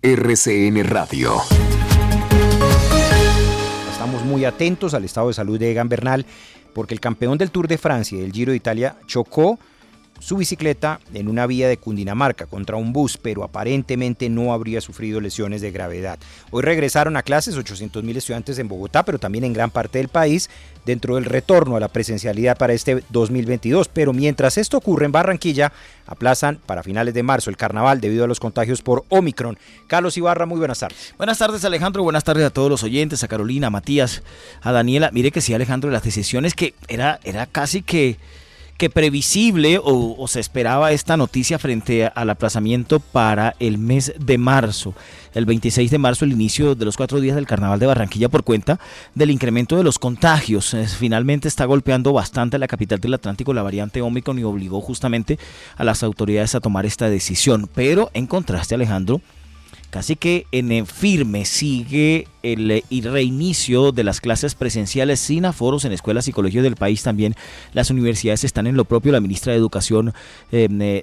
RCN Radio. Estamos muy atentos al estado de salud de Egan Bernal porque el campeón del Tour de Francia y del Giro de Italia chocó su bicicleta en una vía de Cundinamarca contra un bus, pero aparentemente no habría sufrido lesiones de gravedad. Hoy regresaron a clases 800.000 estudiantes en Bogotá, pero también en gran parte del país, dentro del retorno a la presencialidad para este 2022. Pero mientras esto ocurre en Barranquilla, aplazan para finales de marzo el carnaval debido a los contagios por Omicron. Carlos Ibarra, muy buenas tardes. Buenas tardes, Alejandro, buenas tardes a todos los oyentes, a Carolina, a Matías, a Daniela. Mire que sí, Alejandro, las decisiones que era casi que previsible o se esperaba esta noticia frente al aplazamiento para el mes de marzo. El 26 de marzo, el inicio de los 4 días del Carnaval de Barranquilla por cuenta del incremento de los contagios. Finalmente está golpeando bastante a la capital del Atlántico la variante Omicron y obligó justamente a las autoridades a tomar esta decisión. Pero en contraste, Alejandro, casi que en firme sigue el reinicio de las clases presenciales sin aforos en escuelas y colegios del país. También las universidades están en lo propio. La ministra de Educación,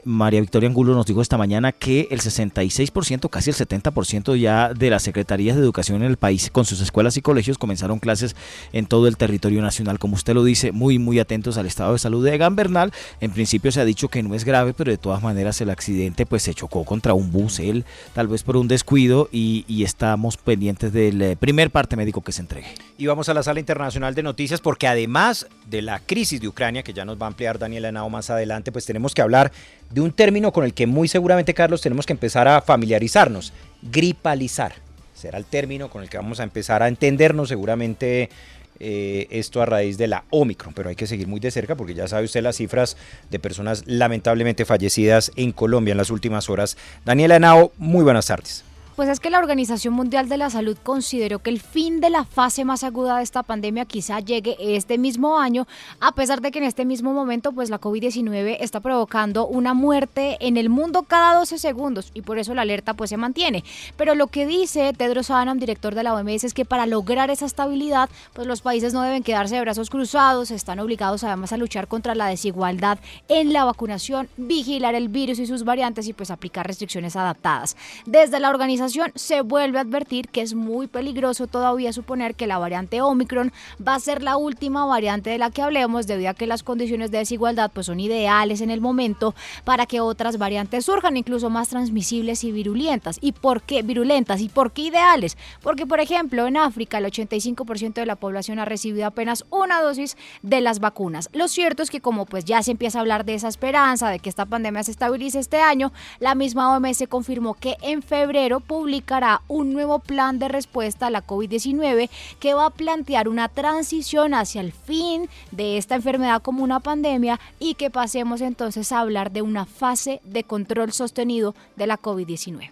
María Victoria Angulo, nos dijo esta mañana que el 66%, casi el 70% ya de las secretarías de educación en el país con sus escuelas y colegios comenzaron clases en todo el territorio nacional. Como usted lo dice, muy atentos al estado de salud de Egan Bernal. En principio se ha dicho que no es grave, pero de todas maneras el accidente pues se chocó contra un bus, él tal vez por un descuido, y estamos pendientes del primer parte médico que se entregue. Y vamos a la sala internacional de noticias porque además de la crisis de Ucrania, que ya nos va a ampliar Daniela Henao más adelante, pues tenemos que hablar de un término con el que muy seguramente, Carlos, tenemos que empezar a familiarizarnos: gripalizar. Será el término con el que vamos a empezar a entendernos seguramente esto a raíz de la Omicron, pero hay que seguir muy de cerca porque ya sabe usted las cifras de personas lamentablemente fallecidas en Colombia en las últimas horas. Daniela Henao, muy buenas tardes. Pues es que la Organización Mundial de la Salud consideró que el fin de la fase más aguda de esta pandemia quizá llegue este mismo año, a pesar de que en este mismo momento pues la COVID-19 está provocando una muerte en el mundo cada 12 segundos y por eso la alerta pues se mantiene. Pero lo que dice Tedros Adhanom, director de la OMS, es que para lograr esa estabilidad pues los países no deben quedarse de brazos cruzados, están obligados además a luchar contra la desigualdad en la vacunación, vigilar el virus y sus variantes y pues aplicar restricciones adaptadas. Desde la organización se vuelve a advertir que es muy peligroso todavía suponer que la variante Omicron va a ser la última variante de la que hablemos, debido a que las condiciones de desigualdad pues son ideales en el momento para que otras variantes surjan, incluso más transmisibles y virulentas. ¿Y por qué virulentas? ¿Y por qué ideales? Porque, por ejemplo, en África el 85% de la población ha recibido apenas una dosis de las vacunas. Lo cierto es que como pues ya se empieza a hablar de esa esperanza, de que esta pandemia se estabilice este año, la misma OMS confirmó que en febrero publicará un nuevo plan de respuesta a la COVID-19 que va a plantear una transición hacia el fin de esta enfermedad como una pandemia y que pasemos entonces a hablar de una fase de control sostenido de la COVID-19.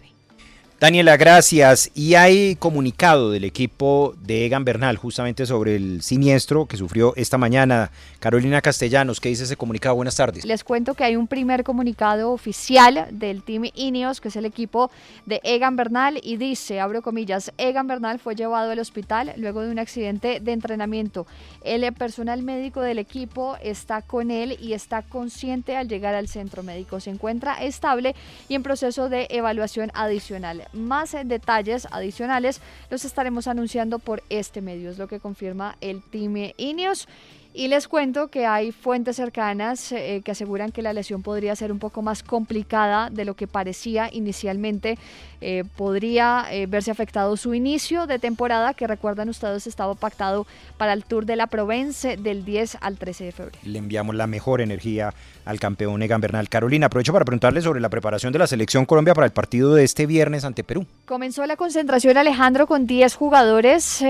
Daniela, gracias. Y hay comunicado del equipo de Egan Bernal justamente sobre el siniestro que sufrió esta mañana. Carolina Castellanos, ¿qué dice ese comunicado? Buenas tardes. Les cuento que hay un primer comunicado oficial del Team Ineos, que es el equipo de Egan Bernal, y dice, abro comillas, Egan Bernal fue llevado al hospital luego de un accidente de entrenamiento. El personal médico del equipo está con él y está consciente al llegar al centro médico. Se encuentra estable y en proceso de evaluación adicional. Más detalles adicionales los estaremos anunciando por este medio, es lo que confirma el Team Ineos. Y les cuento que hay fuentes cercanas que aseguran que la lesión podría ser un poco más complicada de lo que parecía inicialmente. Podría verse afectado su inicio de temporada, que recuerdan ustedes estaba pactado para el Tour de la Provence del 10 al 13 de febrero. Le enviamos la mejor energía al campeón Egan Bernal. Carolina, aprovecho para preguntarle sobre la preparación de la Selección Colombia para el partido de este viernes ante Perú. Comenzó la concentración, Alejandro, con 10 jugadores,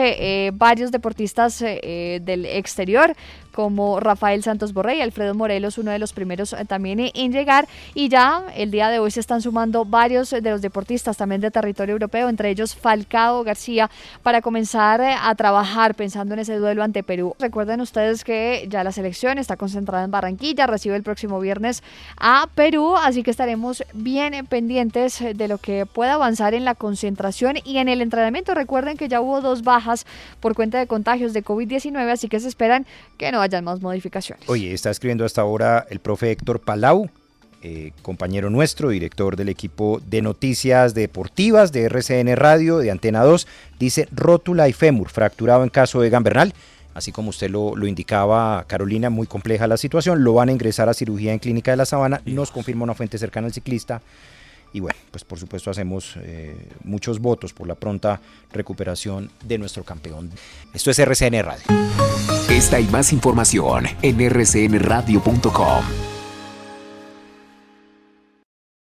varios deportistas del exterior, como Rafael Santos Borré y Alfredo Morelos, uno de los primeros también en llegar, y ya el día de hoy se están sumando varios de los deportistas también de territorio europeo, entre ellos Falcao García, para comenzar a trabajar pensando en ese duelo ante Perú. Recuerden ustedes que ya la selección está concentrada en Barranquilla, recibe el próximo viernes a Perú, así que estaremos bien pendientes de lo que pueda avanzar en la concentración y en el entrenamiento. Recuerden que ya hubo 2 bajas por cuenta de contagios de COVID-19, así que se esperan que no hayan más modificaciones. Oye, está escribiendo hasta ahora el profe Héctor Palau, compañero nuestro, director del equipo de noticias deportivas de RCN Radio, de Antena 2, dice rótula y fémur fracturado en caso de Egan Bernal. Así como usted lo indicaba, Carolina, muy compleja la situación. Lo van a ingresar a cirugía en Clínica de la Sabana, nos confirma una fuente cercana al ciclista. Y bueno, pues por supuesto hacemos muchos votos por la pronta recuperación de nuestro campeón. Esto es RCN Radio. Esta y más información en rcnradio.com.